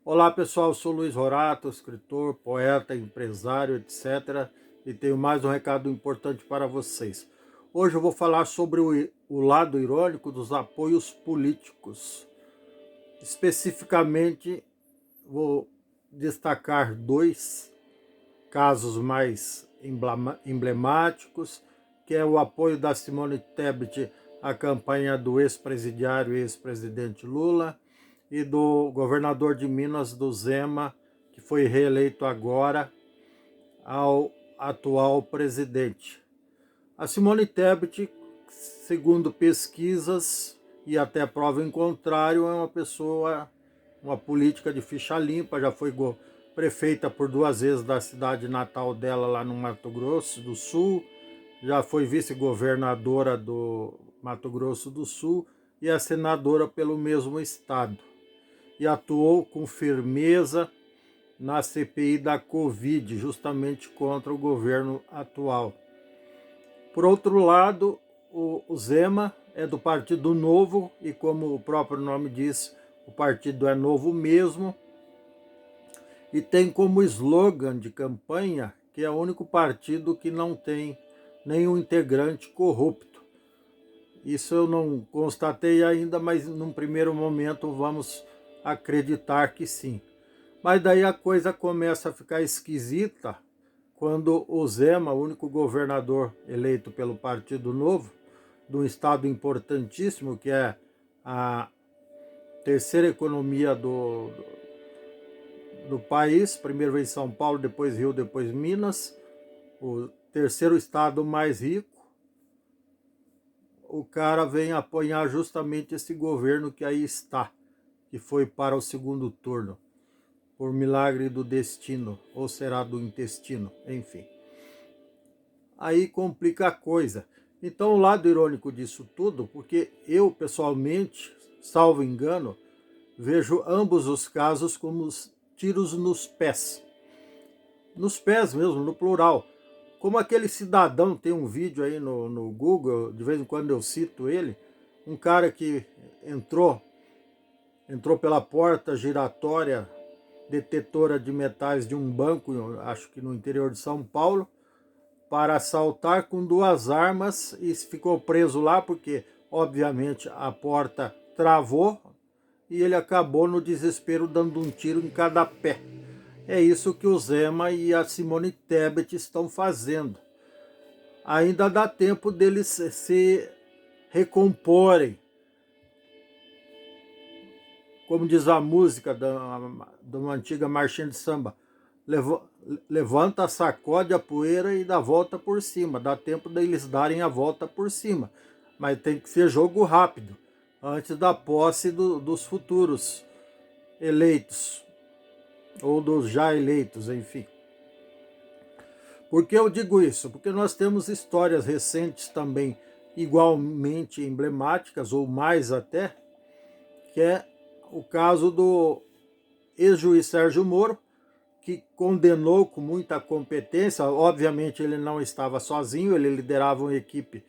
Olá pessoal, sou Luiz Rorato, escritor, poeta, empresário, etc. E tenho mais um recado importante para vocês. Hoje eu vou falar sobre o lado irônico dos apoios políticos. Especificamente, vou destacar dois casos mais emblemáticos, que é o apoio da Simone Tebet à campanha do ex-presidiário e ex-presidente Lula, e do governador de Minas, do Zema, que foi reeleito agora, ao atual presidente. A Simone Tebet, segundo pesquisas e até prova em contrário, é uma pessoa, uma política de ficha limpa, já foi prefeita por 2 vezes da cidade natal dela, lá no Mato Grosso do Sul, já foi vice-governadora do Mato Grosso do Sul e é senadora pelo mesmo estado. E atuou com firmeza na CPI da Covid, justamente contra o governo atual. Por outro lado, o Zema é do Partido Novo e, como o próprio nome diz, o partido é novo mesmo, e tem como slogan de campanha que é o único partido que não tem nenhum integrante corrupto. Isso eu não constatei ainda, mas num primeiro momento vamos acreditar que sim. Mas daí a coisa começa a ficar esquisita quando o Zema, o único governador eleito pelo Partido Novo, de um estado importantíssimo, que é a terceira economia do país, primeiro veio São Paulo, depois Rio, depois Minas, o terceiro estado mais rico, o cara vem apoiar justamente esse governo que aí está, que foi para o segundo turno, por milagre do destino, ou será do intestino, enfim. Aí complica a coisa. Então, o lado irônico disso tudo, porque eu, pessoalmente, salvo engano, vejo ambos os casos como tiros nos pés. Nos pés mesmo, no plural. Como aquele cidadão, tem um vídeo aí no Google, de vez em quando eu cito ele, um cara que entrou pela porta giratória detetora de metais de um banco, acho que no interior de São Paulo, para assaltar com 2 armas e ficou preso lá porque, obviamente, a porta travou e ele acabou no desespero dando um tiro em cada pé. É isso que o Zema e a Simone Tebet estão fazendo. Ainda dá tempo deles se recomporem. Como diz a música de uma antiga marchinha de samba, levanta, sacode a poeira e dá a volta por cima. Dá tempo deles darem a volta por cima. Mas tem que ser jogo rápido, antes da posse dos futuros eleitos, ou dos já eleitos, enfim. Por que eu digo isso? Porque nós temos histórias recentes também igualmente emblemáticas, ou mais até, que é o caso do ex-juiz Sérgio Moro, que condenou com muita competência. Obviamente ele não estava sozinho, ele liderava uma equipe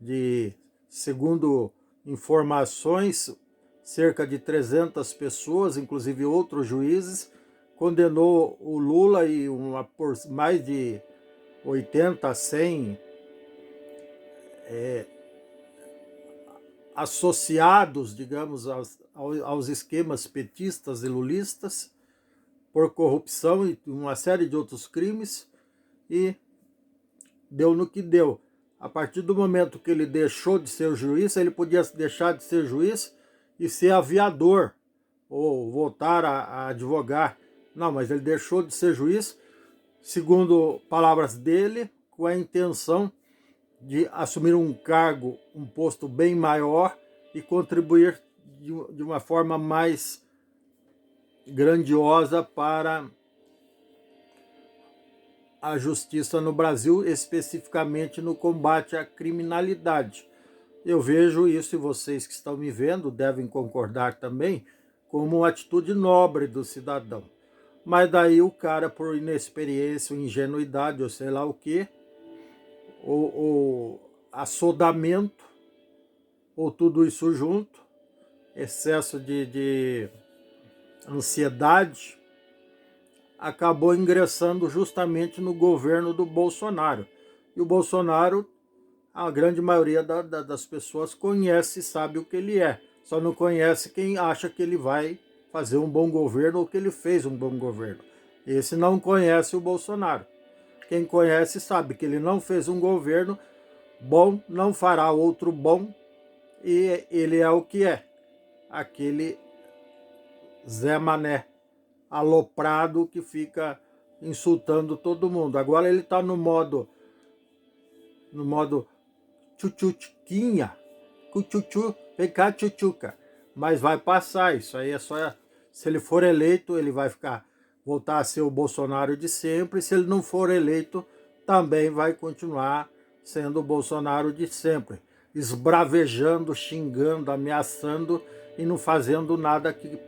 de, segundo informações, cerca de 300 pessoas, inclusive outros juízes. Condenou o Lula e mais de 80 a 100 associados, digamos, aos esquemas petistas e lulistas, por corrupção e uma série de outros crimes, e deu no que deu. A partir do momento que ele deixou de ser juiz, ele podia deixar de ser juiz e ser aviador, ou voltar a advogar. Não, mas ele deixou de ser juiz, segundo palavras dele, com a intenção de assumir um cargo, um posto bem maior e contribuir de uma forma mais grandiosa para a justiça no Brasil, especificamente no combate à criminalidade. Eu vejo isso, e vocês que estão me vendo devem concordar também, como uma atitude nobre do cidadão. Mas daí o cara, por inexperiência, ingenuidade, ou sei lá o que, ou assodamento, ou tudo isso junto, excesso de ansiedade, acabou ingressando justamente no governo do Bolsonaro. E o Bolsonaro, a grande maioria das pessoas conhece e sabe o que ele é. Só não conhece quem acha que ele vai fazer um bom governo ou que ele fez um bom governo. Esse não conhece o Bolsonaro. Quem conhece sabe que ele não fez um governo bom, não fará outro bom, e ele é o que é. Aquele Zé Mané aloprado que fica insultando todo mundo. Agora ele está no modo tchutchuquinha, cuchuchu, vem cá tchutchuca. Mas vai passar, isso aí é só... Se ele for eleito, ele vai voltar a ser o Bolsonaro de sempre. Se ele não for eleito, também vai continuar sendo o Bolsonaro de sempre. Esbravejando, xingando, ameaçando e não fazendo nada que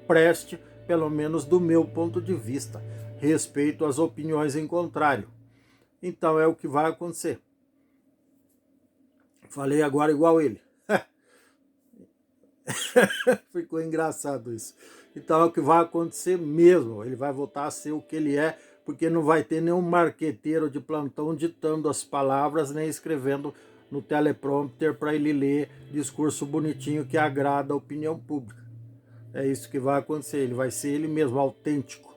preste, pelo menos do meu ponto de vista, respeito às opiniões em contrário. Então é o que vai acontecer. Falei agora igual ele. Ficou engraçado isso. Então é o que vai acontecer mesmo. Ele vai voltar a ser o que ele é, porque não vai ter nenhum marqueteiro de plantão ditando as palavras, nem escrevendo no teleprompter para ele ler discurso bonitinho que agrada a opinião pública. É isso que vai acontecer. Ele vai ser ele mesmo, autêntico.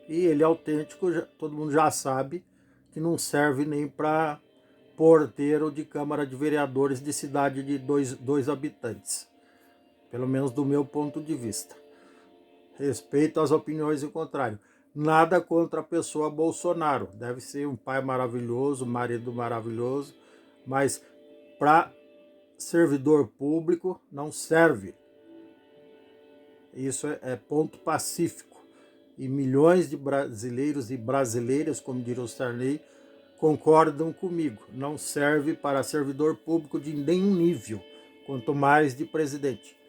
E ele autêntico, todo mundo já sabe que não serve nem para porteiro de Câmara de Vereadores de cidade de dois habitantes. Pelo menos do meu ponto de vista. Respeito às opiniões em contrário. Nada contra a pessoa Bolsonaro. Deve ser um pai maravilhoso, um marido maravilhoso, mas para servidor público não serve. Isso é ponto pacífico. E milhões de brasileiros e brasileiras, como diria o Sarney, concordam comigo. Não serve para servidor público de nenhum nível, quanto mais de presidente.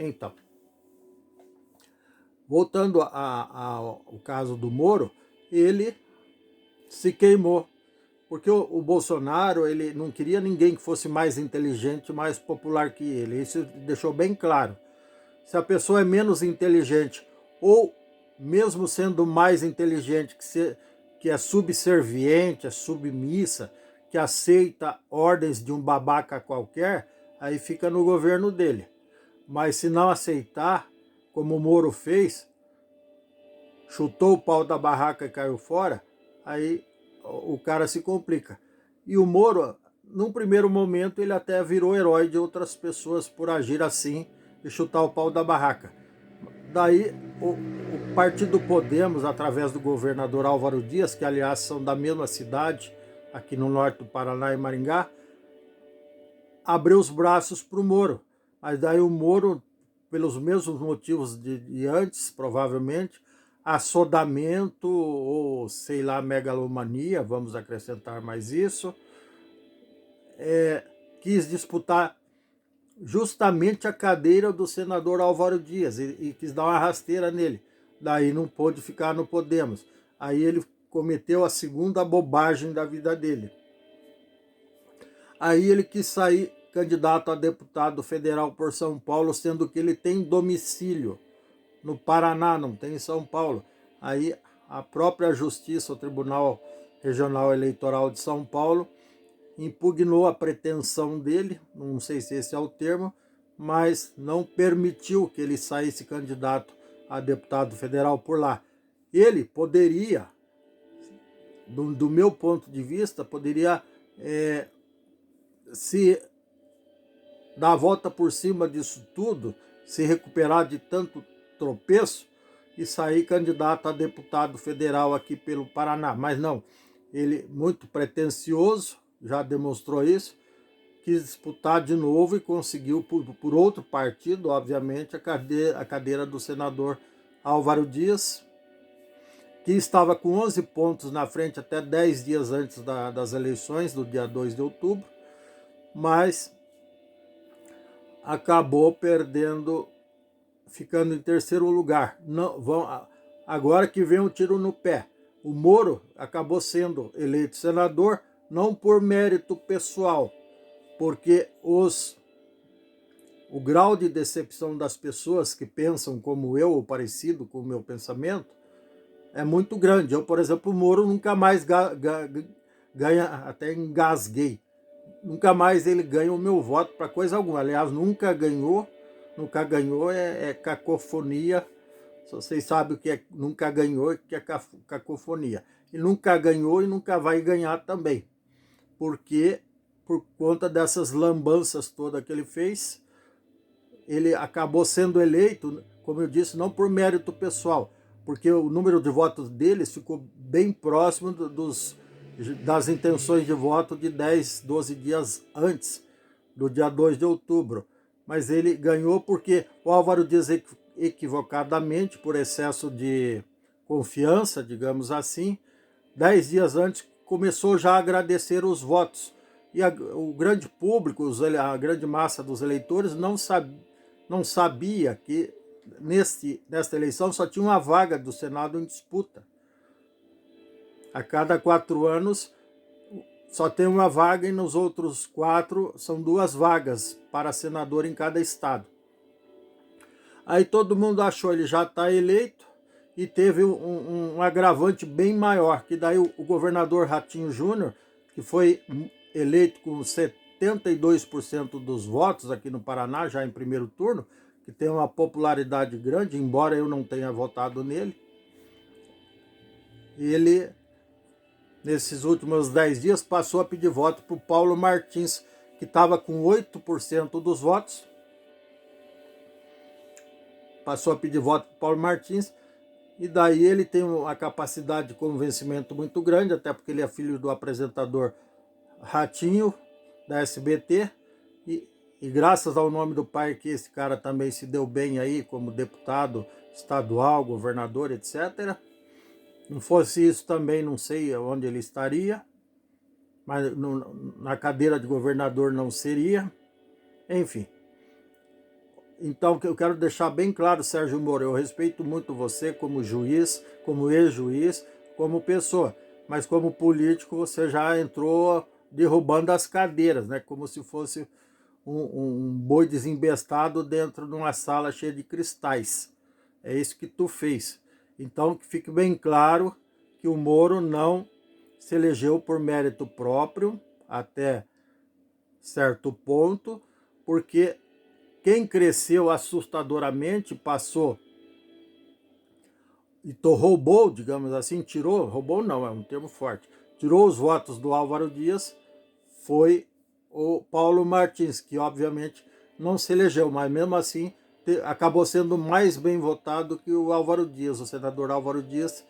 Então, voltando ao caso do Moro, ele se queimou, porque o Bolsonaro ele não queria ninguém que fosse mais inteligente, mais popular que ele. Isso deixou bem claro. Se a pessoa é menos inteligente, ou mesmo sendo mais inteligente, que é subserviente, é submissa, que aceita ordens de um babaca qualquer, aí fica no governo dele. Mas se não aceitar, como o Moro fez, chutou o pau da barraca e caiu fora, aí o cara se complica. E o Moro, num primeiro momento, ele até virou herói de outras pessoas por agir assim e chutar o pau da barraca. Daí o Partido Podemos, através do governador Álvaro Dias, que aliás são da mesma cidade, aqui no norte do Paraná, em Maringá, abriu os braços para o Moro. Mas daí o Moro, pelos mesmos motivos de antes, provavelmente, assodamento ou, sei lá, megalomania, vamos acrescentar mais isso, quis disputar justamente a cadeira do senador Álvaro Dias e quis dar uma rasteira nele. Daí não pôde ficar no Podemos. Aí ele cometeu a segunda bobagem da vida dele. Aí ele quis sair candidato a deputado federal por São Paulo, sendo que ele tem domicílio no Paraná, não tem em São Paulo. Aí a própria Justiça, o Tribunal Regional Eleitoral de São Paulo, impugnou a pretensão dele, não sei se esse é o termo, mas não permitiu que ele saísse candidato a deputado federal por lá. Ele poderia, do meu ponto de vista, poderia se dar a volta por cima disso tudo, se recuperar de tanto tropeço e sair candidato a deputado federal aqui pelo Paraná. Mas não, ele muito pretensioso, já demonstrou isso, quis disputar de novo e conseguiu por outro partido, obviamente, a cadeira do senador Álvaro Dias, que estava com 11 pontos na frente até 10 dias antes das eleições, do dia 2 de outubro, mas acabou perdendo, ficando em terceiro lugar. Agora que vem um tiro no pé. O Moro acabou sendo eleito senador, não por mérito pessoal, porque os o grau de decepção das pessoas que pensam como eu, ou parecido com o meu pensamento, é muito grande. Eu, por exemplo, o Moro nunca mais ganha, até engasguei, nunca mais ele ganha o meu voto para coisa alguma. Aliás, nunca ganhou é cacofonia. Se vocês sabem o que é nunca ganhou, o que é cacofonia. E nunca ganhou e nunca vai ganhar também. Porque, por conta dessas lambanças todas que ele fez, ele acabou sendo eleito, como eu disse, não por mérito pessoal, porque o número de votos deles ficou bem próximo das intenções de voto de 10, 12 dias antes, do dia 2 de outubro. Mas ele ganhou porque o Álvaro Dias, equivocadamente, por excesso de confiança, digamos assim, 10 dias antes começou já a agradecer os votos. E o grande público, a grande massa dos eleitores não sabia que nesta eleição só tinha uma vaga do Senado em disputa. A cada 4 anos só tem uma vaga e nos outros 4 são 2 vagas para senador em cada estado. Aí todo mundo achou ele já está eleito e teve um agravante bem maior, que daí o governador Ratinho Júnior, que foi eleito com 72% dos votos aqui no Paraná, já em primeiro turno, que tem uma popularidade grande, embora eu não tenha votado nele, ele, nesses últimos 10 dias, passou a pedir voto para o Paulo Martins, que estava com 8% dos votos, passou a pedir voto para o Paulo Martins, e daí ele tem uma capacidade de convencimento muito grande, até porque ele é filho do apresentador Ratinho, da SBT, e graças ao nome do pai que esse cara também se deu bem aí como deputado estadual, governador, etc. Não fosse isso também não sei onde ele estaria, mas na cadeira de governador não seria, enfim. Então, eu quero deixar bem claro, Sérgio Moro, eu respeito muito você como juiz, como ex-juiz, como pessoa, mas como político você já entrou derrubando as cadeiras, né? Como se fosse um boi desembestado dentro de uma sala cheia de cristais. É isso que tu fez. Então, que fique bem claro que o Moro não se elegeu por mérito próprio, até certo ponto, porque quem cresceu assustadoramente passou e roubou, digamos assim, roubou não, é um termo forte, tirou os votos do Álvaro Dias, foi o Paulo Martins, que obviamente não se elegeu, mas mesmo assim acabou sendo mais bem votado que o Álvaro Dias, o senador Álvaro Dias,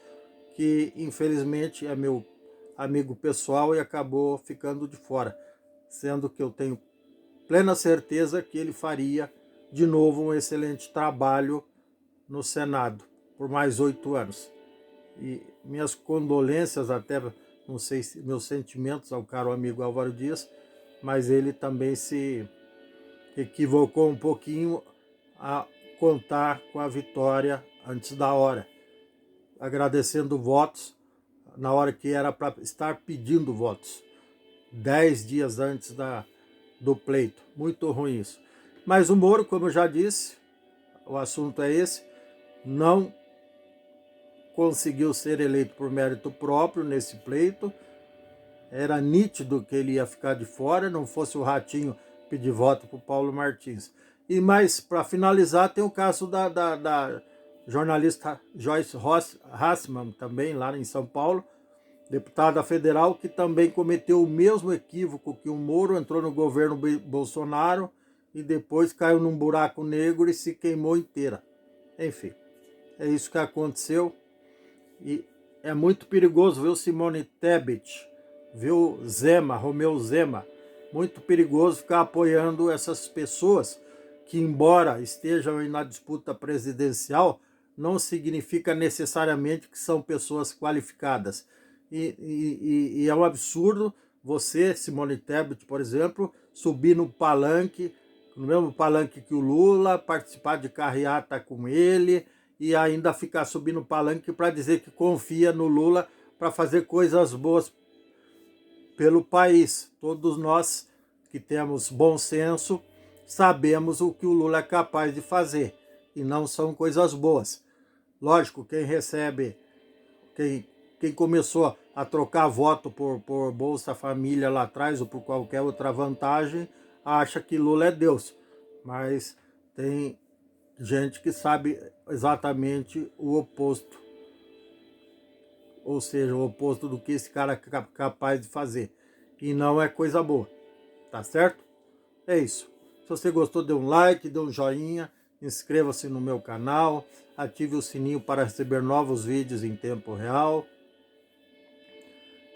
que infelizmente é meu amigo pessoal e acabou ficando de fora, sendo que eu tenho plena certeza que ele faria de novo um excelente trabalho no Senado por mais 8 anos. E minhas condolências, até não sei se meus sentimentos ao caro amigo Álvaro Dias, mas ele também se equivocou um pouquinho a contar com a vitória antes da hora, agradecendo votos na hora que era para estar pedindo votos, 10 dias antes do pleito. Muito ruim isso. Mas o Moro, como eu já disse, o assunto é esse, não conseguiu ser eleito por mérito próprio nesse pleito. Era nítido que ele ia ficar de fora, não fosse o Ratinho pedir voto para o Paulo Martins. E mais, para finalizar, tem o caso da jornalista Joyce Hasselmann, também lá em São Paulo, deputada federal, que também cometeu o mesmo equívoco que o Moro, entrou no governo Bolsonaro e depois caiu num buraco negro e se queimou inteira. Enfim, é isso que aconteceu. E é muito perigoso ver o Simone Tebet, ver o Romeu Zema, muito perigoso ficar apoiando essas pessoas que, embora estejam na disputa presidencial, não significa necessariamente que são pessoas qualificadas. E é um absurdo você, Simone Tebet, por exemplo, subir no palanque, no mesmo palanque que o Lula, participar de carreata com ele e ainda ficar subindo o palanque para dizer que confia no Lula para fazer coisas boas pelo país. Todos nós que temos bom senso sabemos o que o Lula é capaz de fazer, e não são coisas boas. Lógico, quem recebe, quem começou a trocar voto por Bolsa Família lá atrás ou por qualquer outra vantagem, acha que Lula é Deus. Mas tem gente que sabe exatamente o oposto, ou seja, o oposto do que esse cara é capaz de fazer. E não é coisa boa, tá certo? É isso. Se você gostou, dê um like, dê um joinha, inscreva-se no meu canal, ative o sininho para receber novos vídeos em tempo real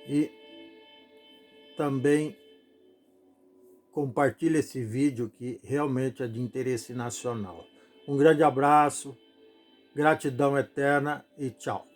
e também compartilhe esse vídeo que realmente é de interesse nacional. Um grande abraço, gratidão eterna e tchau.